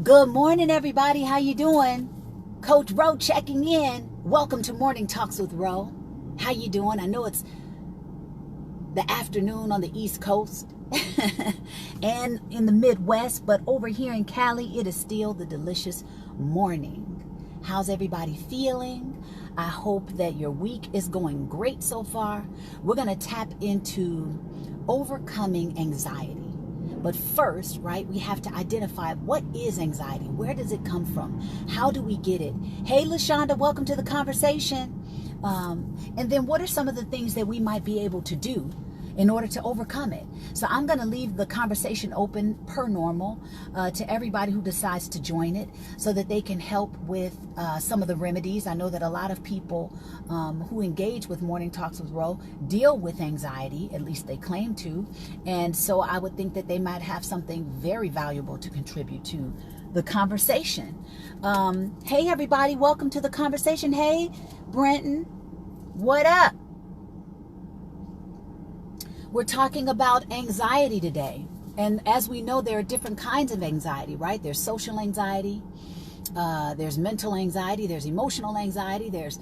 Good morning, everybody. How you doing? Coach Ro checking in. Welcome to Morning Talks with Ro. How you doing? I know it's the afternoon on the East Coast and in the Midwest, but over here in Cali, it is still the delicious morning. How's everybody feeling? I hope that your week is going great so far. We're going to tap into overcoming anxiety. But first, right, we have to identify what is anxiety? Where does it come from? How do we get it? Hey, LaShonda, welcome to the conversation. And then what are some of the things that we might be able to do in order to overcome it? So I'm going to leave the conversation open per normal to everybody who decides to join it so that they can help with some of the remedies. I know that a lot of people who engage with Morning Talks with Ro deal with anxiety, at least they claim to. And so I would think that they might have something very valuable to contribute to the conversation. Hey, everybody, welcome to the conversation. Hey, Brenton, what up? We're talking about anxiety today. And as we know, there are different kinds of anxiety, right? There's social anxiety, there's mental anxiety, there's emotional anxiety, there's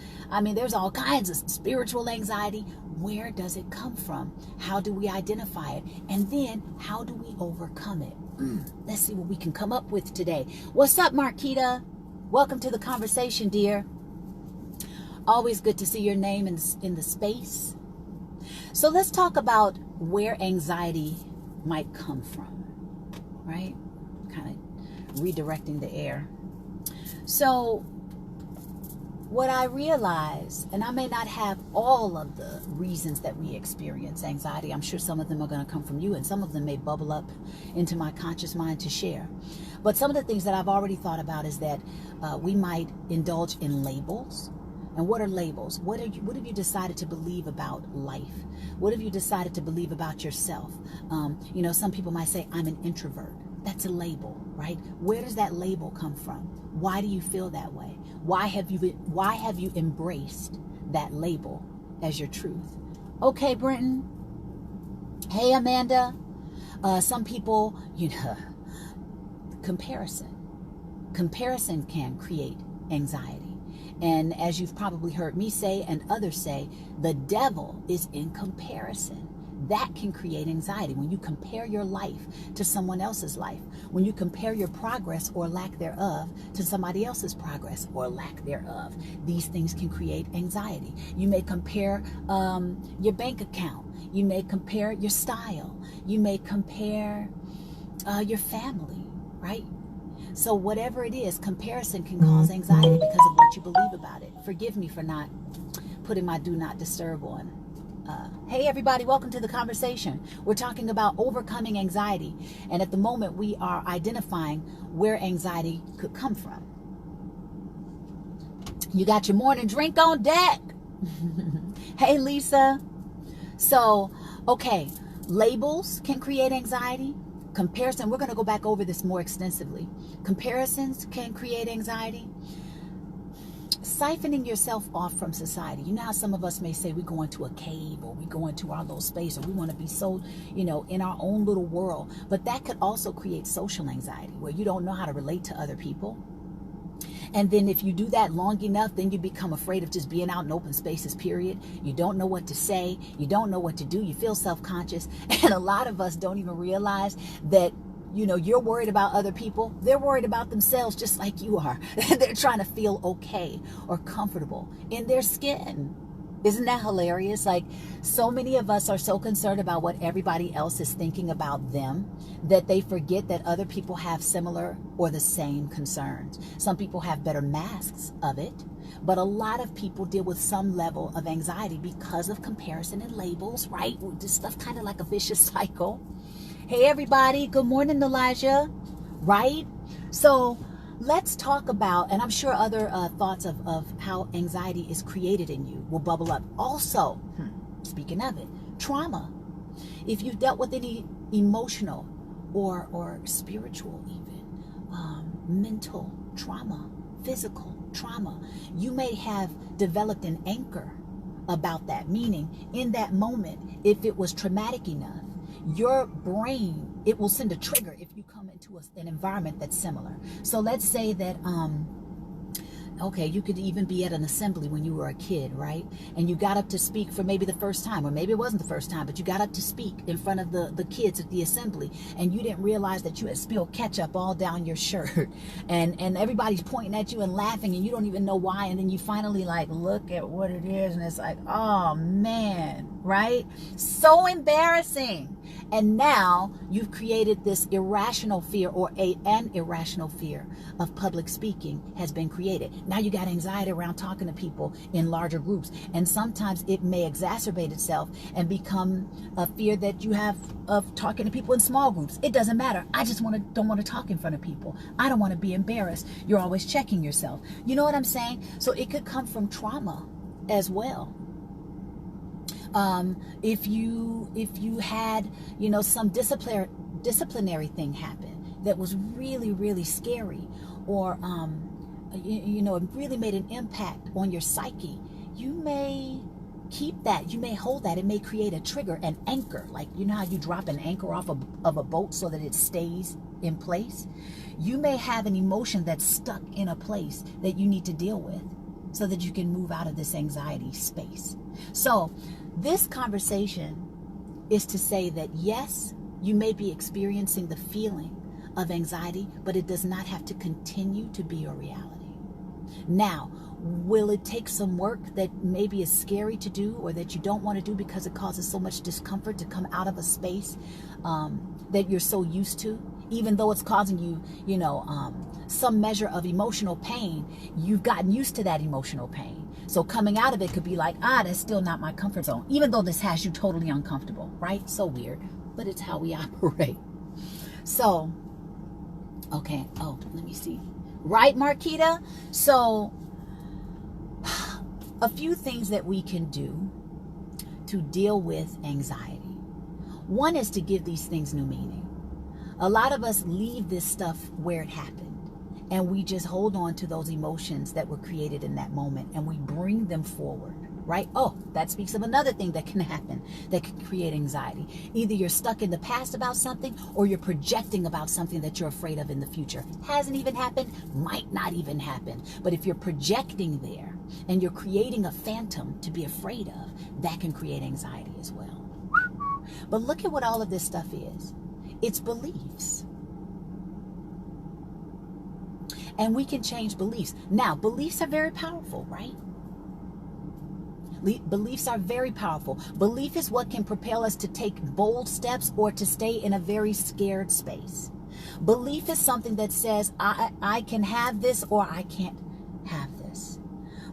all kinds of spiritual anxiety. Where does it come from? How do we identify it? And then how do we overcome it? Let's see what we can come up with today. What's up, Marquita? Welcome to the conversation, dear. Always good to see your name in the space. So let's talk about where anxiety might come from, right? Kind of redirecting the air. So what I realize, and I may not have all of the reasons that we experience anxiety. I'm sure some of them are going to come from you, and some of them may bubble up into my conscious mind to share. But some of the things that I've already thought about is that we might indulge in labels. And what are labels? What have you decided to believe about life? What have you decided to believe about yourself? Some people might say, I'm an introvert. That's a label, right? Where does that label come from? Why do you feel that way? Why have you embraced that label as your truth? Okay, Brenton. Hey, Amanda. Some people, comparison. Comparison can create anxiety. And as you've probably heard me say and others say, the devil is in comparison. That can create anxiety. When you compare your life to someone else's life, when you compare your progress or lack thereof to somebody else's progress or lack thereof, these things can create anxiety. You may compare your bank account. You may compare your style. You may compare your family, right? So whatever it is, comparison can cause anxiety because of what you believe about it. Forgive me for not putting my do not disturb on. Hey, everybody, welcome to the conversation. We're talking about overcoming anxiety. And at the moment, we are identifying where anxiety could come from. You got your morning drink on deck. Hey, Lisa. So, okay, labels can create anxiety. Comparison, we're going to go back over this more extensively. Comparisons can create anxiety. Siphoning yourself off from society. You know how some of us may say we go into a cave or we go into our little space or we want to be so, in our own little world. But that could also create social anxiety where you don't know how to relate to other people. And then if you do that long enough, then you become afraid of just being out in open spaces, period. You don't know what to say. You don't know what to do. You feel self-conscious. And a lot of us don't even realize that, you're worried about other people. They're worried about themselves just like you are. They're trying to feel okay or comfortable in their skin. Isn't that hilarious? Like, so many of us are so concerned about what everybody else is thinking about them that they forget that other people have similar or the same concerns. Some people have better masks of it, but a lot of people deal with some level of anxiety because of comparison and labels, right? This stuff kind of like a vicious cycle. Hey, everybody. Good morning, Elijah. Right? So let's talk about, and I'm sure other thoughts of how anxiety is created in you will bubble up. Also, speaking of it, trauma. If you've dealt with any emotional or spiritual even, mental trauma, physical trauma, you may have developed an anchor about that. Meaning, in that moment, if it was traumatic enough, your brain it will send a trigger if you come into an environment that's similar. So let's say that, okay, you could even be at an assembly when you were a kid, right? And you got up to speak for maybe the first time, or maybe it wasn't the first time, but you got up to speak in front of the kids at the assembly, and you didn't realize that you had spilled ketchup all down your shirt, and everybody's pointing at you and laughing, and you don't even know why, and then you finally like look at what it is, and it's like, oh man, right? So embarrassing. And now you've created this irrational fear, or an irrational fear of public speaking has been created. Now you got anxiety around talking to people in larger groups. And sometimes it may exacerbate itself and become a fear that you have of talking to people in small groups. It doesn't matter. I just don't want to talk in front of people. I don't want to be embarrassed. You're always checking yourself. You know what I'm saying? So it could come from trauma as well. If you had, you know, some disciplinary thing happen that was really, really scary, or, you know, it really made an impact on your psyche, you may keep that. You may hold that. It may create a trigger, an anchor. Like, you know how you drop an anchor off of a boat so that it stays in place? You may have an emotion that's stuck in a place that you need to deal with so that you can move out of this anxiety space. So this conversation is to say that, yes, you may be experiencing the feeling of anxiety, but it does not have to continue to be your reality. Now, will it take some work that maybe is scary to do, or that you don't want to do because it causes so much discomfort to come out of a space that you're so used to? Even though it's causing you, you know, some measure of emotional pain, you've gotten used to that emotional pain. So coming out of it could be like, that's still not my comfort zone, even though this has you totally uncomfortable, right? So weird, but it's how we operate. So, okay, oh, let me see. Right, Marquita? So, a few things that we can do to deal with anxiety. One is to give these things new meaning. A lot of us leave this stuff where it happened, and we just hold on to those emotions that were created in that moment, and we bring them forward, right? Oh, that speaks of another thing that can happen that can create anxiety. Either you're stuck in the past about something, or you're projecting about something that you're afraid of in the future. Hasn't even happened, might not even happen. But if you're projecting there and you're creating a phantom to be afraid of, that can create anxiety as well. But look at what all of this stuff is. It's beliefs. And we can change beliefs. Now, beliefs are very powerful, right? Beliefs are very powerful. Belief is what can propel us to take bold steps or to stay in a very scared space. Belief is something that says, I can have this, or I can't have this.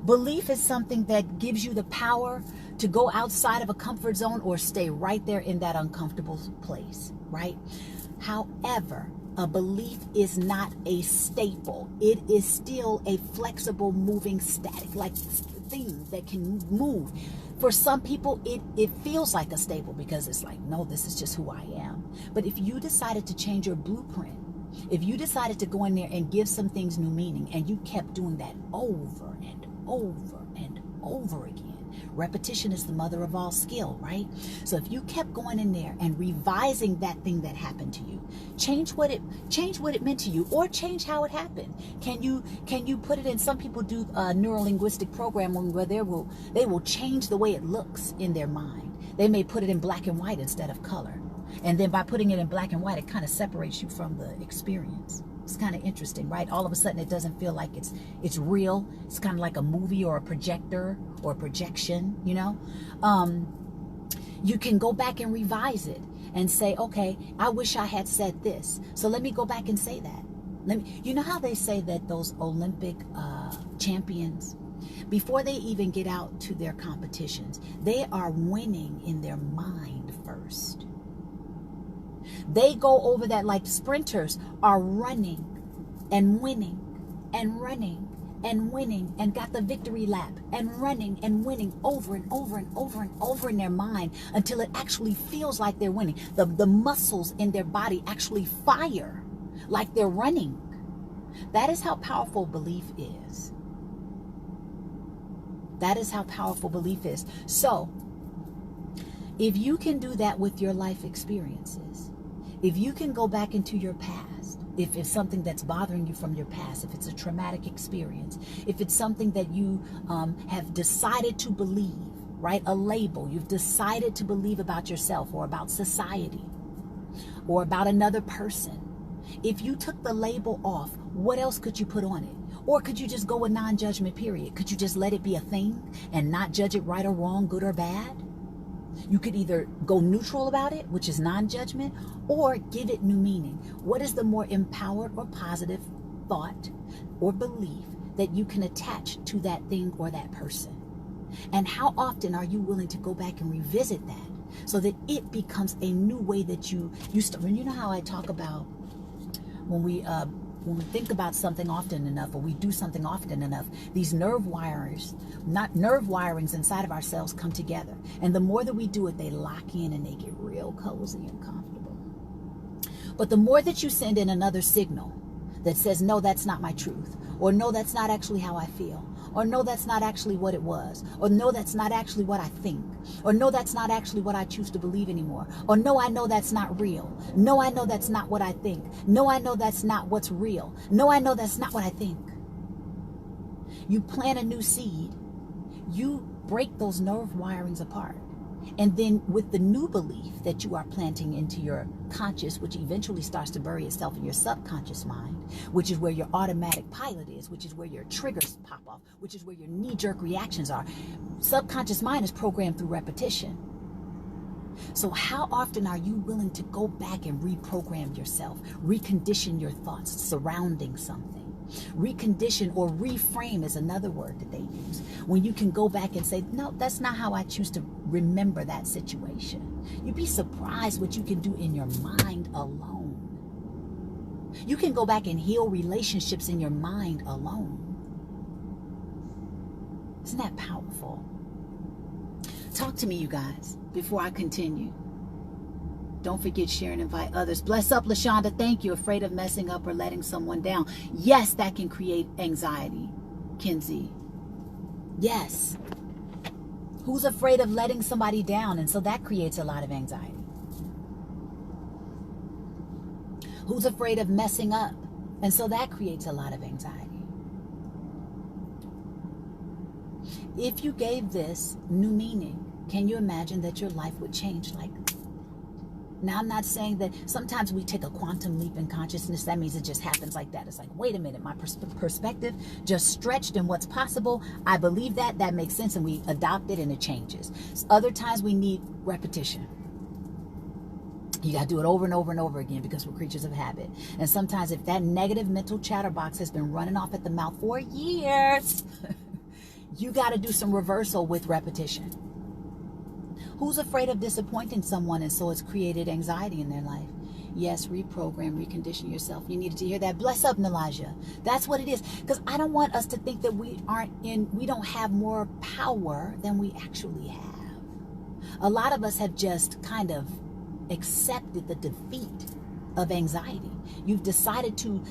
Belief is something that gives you the power to go outside of a comfort zone or stay right there in that uncomfortable place, right? However, a belief is not a staple. It is still a flexible, moving, static, like thing that can move. For some people, it feels like a staple because it's like, no, this is just who I am. But if you decided to change your blueprint, if you decided to go in there and give some things new meaning, and you kept doing that over and over and over again, repetition is the mother of all skill, right? So if you kept going in there and revising that thing that happened to you, change what it meant to you, or change how it happened. Can you put it in? Some people do a neuro-linguistic programming where they will change the way it looks in their mind. They may put it in black and white instead of color. And then by putting it in black and white, it kind of separates you from the experience. It's kind of interesting, right? All of a sudden, it doesn't feel like it's real. It's kind of like a movie or a projector or a projection, you know? You can go back and revise it and say, okay, I wish I had said this. So let me go back and say that. You know how they say that those Olympic champions, before they even get out to their competitions, they are winning in their mind first. They go over that, like sprinters are running and winning and running and winning and got the victory lap and running and winning over and over and over and over in their mind until it actually feels like they're winning. The muscles in their body actually fire like they're running. That is how powerful belief is. That is how powerful belief is. So, if you can do that with your life experiences, If you can go back into your past, if it's something that's bothering you from your past, if it's a traumatic experience, if it's something that you have decided to believe, right? A label you've decided to believe about yourself or about society or about another person. If you took the label off, what else could you put on it? Or could you just go with non-judgment, period? Could you just let it be a thing and not judge it right or wrong, good or bad? You could either go neutral about it, which is non-judgment, or give it new meaning. What is the more empowered or positive thought or belief that you can attach to that thing or that person? And how often are you willing to go back and revisit that so that it becomes a new way that you start? And you know how I talk about when we think about something often enough, or we do something often enough, these nerve wirings inside of ourselves come together. And the more that we do it, they lock in and they get real cozy and comfortable. But the more that you send in another signal that says, no, that's not my truth, or no, that's not actually how I feel, or no, that's not actually what it was, or no, that's not actually what I think, or no, that's not actually what I choose to believe anymore, or no, I know that's not real, no, I know that's not what I think, no, I know that's not what's real, no, I know that's not what I think. You plant a new seed, you break those nerve wirings apart. And then with the new belief that you are planting into your conscious, which eventually starts to bury itself in your subconscious mind, which is where your automatic pilot is, which is where your triggers pop off, which is where your knee-jerk reactions are. Subconscious mind is programmed through repetition. So how often are you willing to go back and reprogram yourself, recondition your thoughts surrounding something? Recondition or reframe is another word that they use. When you can go back and say, no, that's not how I choose to remember that situation. You'd be surprised what you can do in your mind alone. You can go back and heal relationships in your mind alone. Isn't that powerful? Talk to me, you guys, before I continue. Don't forget, share and invite others. Bless up, LaShonda. Thank you. Afraid of messing up or letting someone down. Yes, that can create anxiety, Kinsey. Yes. Who's afraid of letting somebody down? And so that creates a lot of anxiety. Who's afraid of messing up? And so that creates a lot of anxiety. If you gave this new meaning, can you imagine that your life would change like that? Now, I'm not saying that sometimes we take a quantum leap in consciousness. That means it just happens like that. It's like, wait a minute, my perspective just stretched in what's possible. I believe that. That makes sense. And we adopt it and it changes. Other times we need repetition. You got to do it over and over and over again because we're creatures of habit. And sometimes if that negative mental chatterbox has been running off at the mouth for years, you got to do some reversal with repetition. Who's afraid of disappointing someone and so it's created anxiety in their life? Yes, reprogram, recondition yourself. You needed to hear that. Bless up, Nalaja. That's what it is. Because I don't want us to think that we don't have more power than we actually have. A lot of us have just kind of accepted the defeat of anxiety. You've decided to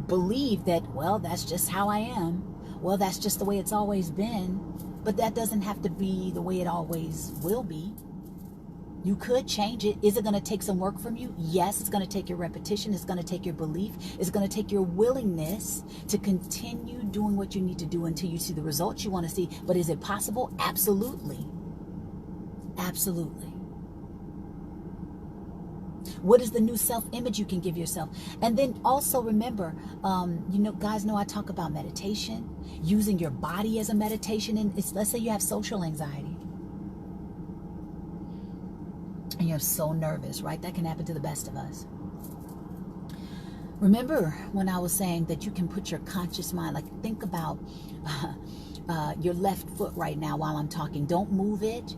believe that, well, that's just how I am. Well, that's just the way it's always been. But that doesn't have to be the way it always will be. You could change it. Is it going to take some work from you? Yes, it's going to take your repetition. It's going to take your belief. It's going to take your willingness to continue doing what you need to do until you see the results you want to see. But is it possible? Absolutely. Absolutely. What is the new self-image you can give yourself? And then also remember, guys know I talk about meditation, using your body as a meditation. And let's say you have social anxiety and you're so nervous, right? That can happen to the best of us. Remember when I was saying that you can put your conscious mind, like think about your left foot right now while I'm talking. Don't move it.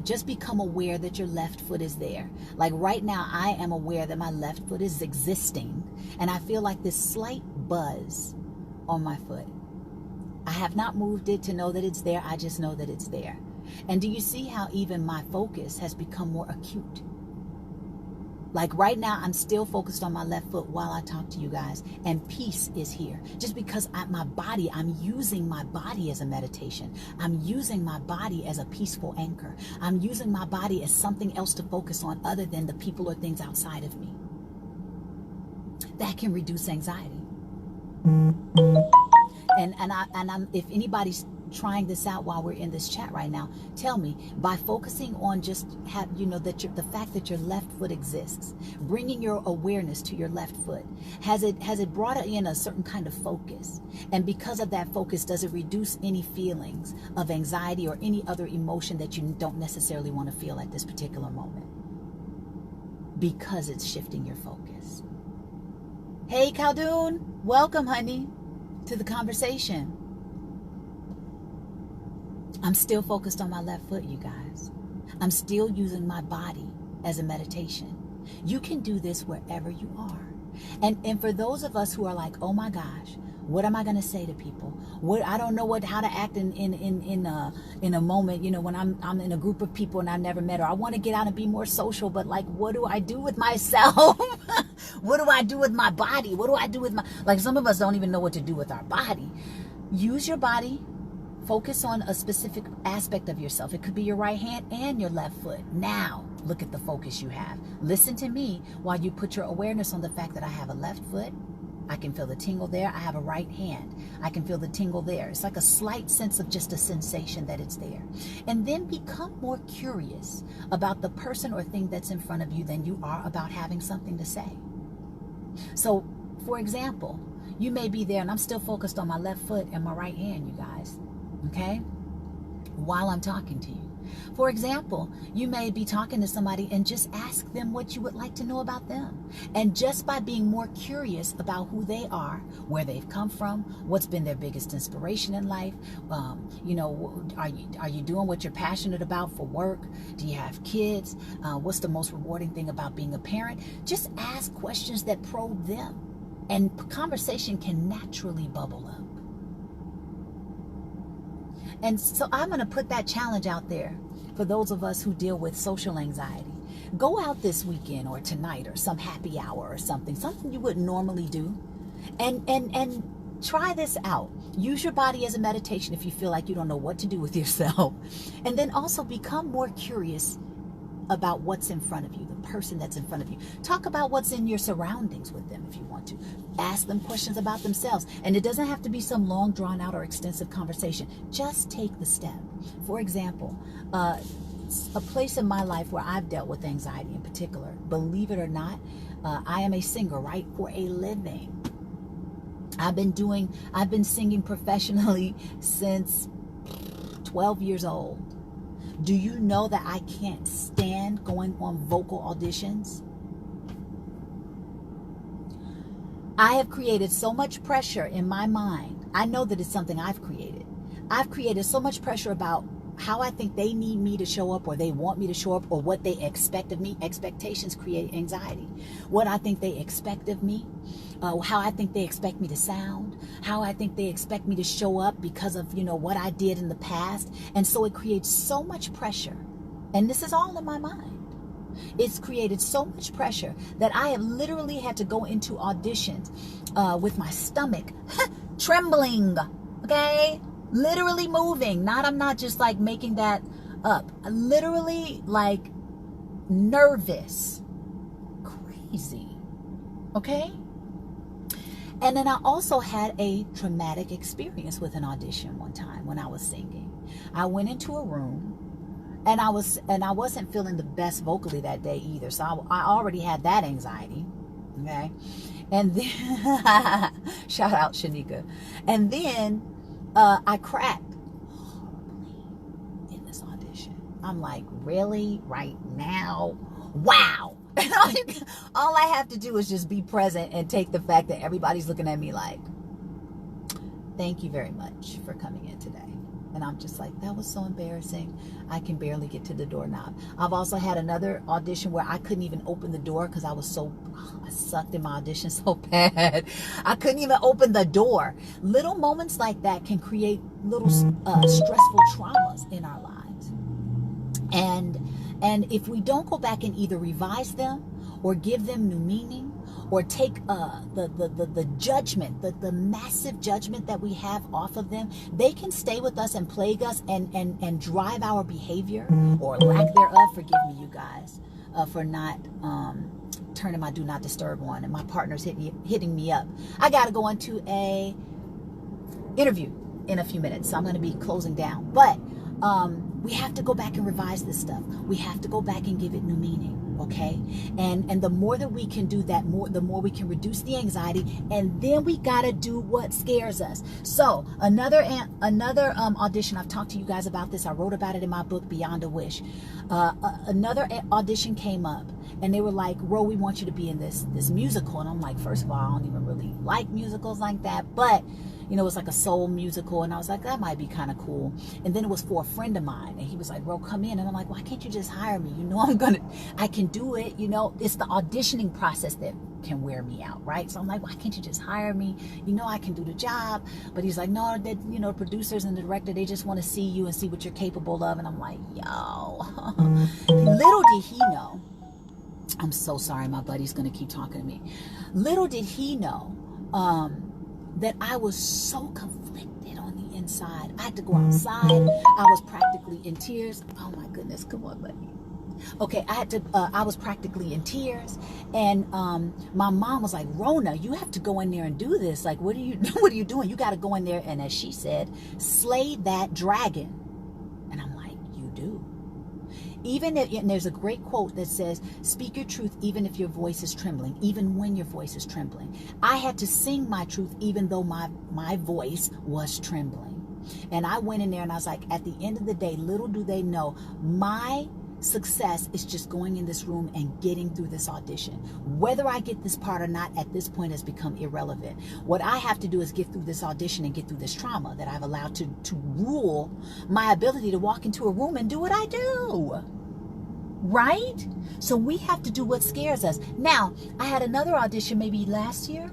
Just become aware that your left foot is there. Like right now, I am aware that my left foot is existing. And I feel like this slight buzz on my foot. I have not moved it to know that it's there. I just know that it's there. And do you see how even my focus has become more acute? Like right now, I'm still focused on my left foot while I talk to you guys, and peace is here. Just because I'm using my body as a meditation. I'm using my body as a peaceful anchor. I'm using my body as something else to focus on other than the people or things outside of me. That can reduce anxiety. And I'm, if anybody's trying this out while we're in this chat right now, tell me, by focusing on just the fact that your left foot exists, bringing your awareness to your left foot, has it brought in a certain kind of focus? And because of that focus, does it reduce any feelings of anxiety or any other emotion that you don't necessarily want to feel at this particular moment? Because it's shifting your focus. Hey Khaldun, welcome honey to the conversation. I'm still focused on my left foot, you guys. I'm still using my body as a meditation. You can do this wherever you are. And for those of us who are like, oh my gosh, what am I going to say to people? I don't know how to act in a moment, when I'm in a group of people and I never met her. I want to get out and be more social, but like, what do I do with myself? What do I do with my body? What do I do with like some of us don't even know what to do with our body. Use your body. Focus on a specific aspect of yourself. It could be your right hand and your left foot. Now, look at the focus you have. Listen to me while you put your awareness on the fact that I have a left foot. I can feel the tingle there. I have a right hand. I can feel the tingle there. It's like a slight sense of just a sensation that it's there. And then become more curious about the person or thing that's in front of you than you are about having something to say. So, for example, you may be there and I'm still focused on my left foot and my right hand, you guys. Okay, while I'm talking to you. For example, you may be talking to somebody and just ask them what you would like to know about them. And just by being more curious about who they are, where they've come from, what's been their biggest inspiration in life, are you doing what you're passionate about for work? Do you have kids? What's the most rewarding thing about being a parent? Just ask questions that probe them, and conversation can naturally bubble up. And so I'm going to put that challenge out there for those of us who deal with social anxiety. Go out this weekend or tonight or some happy hour or something you wouldn't normally do, and try this out. Use your body as a meditation if you feel like you don't know what to do with yourself. And then also become more curious about what's in front of you, the person that's in front of you. Talk about what's in your surroundings with them if you want to. Ask them questions about themselves. And it doesn't have to be some long, drawn out or extensive conversation. Just take the step. For example, a place in my life where I've dealt with anxiety in particular, believe it or not, I am a singer, right, for a living. I've been singing professionally since 12 years old. Do you know that I can't stand going on vocal auditions? I have created so much pressure in my mind. I know that it's something I've created. I've created so much pressure about how I think they need me to show up, or they want me to show up, or what they expect of me. Expectations create anxiety. What I think they expect of me, how I think they expect me to sound, how I think they expect me to show up because of, what I did in the past. And so it creates so much pressure. And this is all in my mind. It's created so much pressure that I have literally had to go into auditions with my stomach trembling, okay? Literally moving. I'm not just like making that up. Literally like nervous. Crazy. Okay? And then I also had a traumatic experience with an audition one time when I was singing. I went into a room and I wasn't feeling the best vocally that day either. So I already had that anxiety. Okay? And then shout out Shanika. And then I cracked horribly in this audition. I'm like, really? Right now? Wow. And all I have to do is just be present and take the fact that everybody's looking at me like, thank you very much for coming in today. And I'm just like, that was so embarrassing. I can barely get to the doorknob. I've also had another audition where I couldn't even open the door because I sucked in my audition so bad. I couldn't even open the door. Little moments like that can create little stressful traumas in our lives. And if we don't go back and either revise them or give them new meaning, or take the judgment, the massive judgment that we have off of them, they can stay with us and plague us and drive our behavior or lack thereof. Forgive me, you guys, for not turning my do not disturb on, and my partner's hitting me up. I got to go into a interview in a few minutes, so I'm going to be closing down. But we have to go back and revise this stuff. We have to go back and give it new meaning. Okay, and the more that we can do that, the more we can reduce the anxiety, and then we gotta do what scares us. So another audition, I've talked to you guys about this. I wrote about it in my book, Beyond a Wish. Another audition came up, and they were like, "Ro, we want you to be in this musical." And I'm like, first of all, I don't even really like musicals like that, but you know, it's like a soul musical, and I was like, that might be kind of cool. And then it was for a friend of mine, and he was like, "Ro, come in." And I'm like, why can't you just hire me? You know, I can do it. You know, it's the auditioning process that can wear me out, right? So I'm like, why can't you just hire me? You know, I can do the job. But he's like, no, that, you know, producers and the director, they just want to see you and see what you're capable of. And I'm like, yo, little did he know. I'm so sorry, my buddy's gonna keep talking to me. Little did he know that I was so conflicted on the inside. I had to go outside. I was practically in tears. Oh my goodness, come on, buddy. Okay, I was practically in tears, and my mom was like, "Rhona, you have to go in there and do this. Like, what are you doing? You got to go in there and," as she said, "slay that dragon." And I'm like, "You do." Even if, and there's a great quote that says, "Speak your truth even if your voice is trembling, even when your voice is trembling." I had to sing my truth even though my voice was trembling. And I went in there and I was like, at the end of the day, little do they know, my success is just going in this room and getting through this audition. Whether I get this part or not at this point has become irrelevant. What I have to do is get through this audition and get through this trauma that I've allowed to rule my ability to walk into a room and do what I do. Right? So we have to do what scares us. Now, I had another audition maybe last year.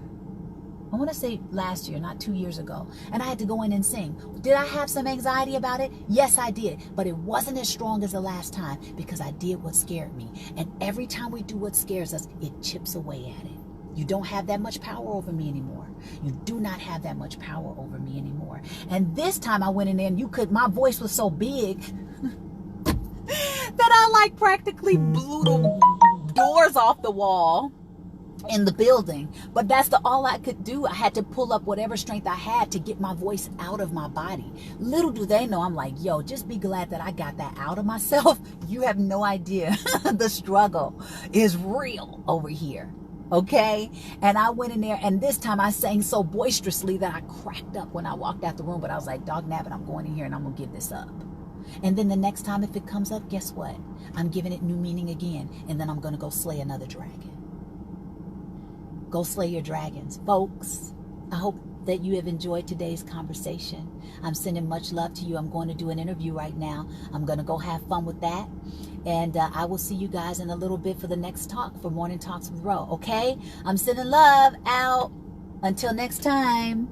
I want to say last year, not 2 years ago. And I had to go in and sing. Did I have some anxiety about it? Yes, I did. But it wasn't as strong as the last time because I did what scared me. And every time we do what scares us, it chips away at it. You don't have that much power over me anymore. You do not have that much power over me anymore. And this time I went in there and my voice was so big that I like practically blew the doors off the wall in the building. But that's all I could do. I had to pull up whatever strength I had to get my voice out of my body. Little do they know, I'm like, yo, just be glad that I got that out of myself. You have no idea. The struggle is real over here. Okay? And I went in there, and this time I sang so boisterously that I cracked up when I walked out the room. But I was like, dog nabbit, I'm going in here and I'm going to give this up. And then the next time if it comes up, guess what? I'm giving it new meaning again. And then I'm going to go slay another dragon. Go slay your dragons. Folks, I hope that you have enjoyed today's conversation. I'm sending much love to you. I'm going to do an interview right now. I'm going to go have fun with that. And I will see you guys in a little bit for the next talk, for Morning Talks with Ro. Okay? I'm sending love out. Until next time.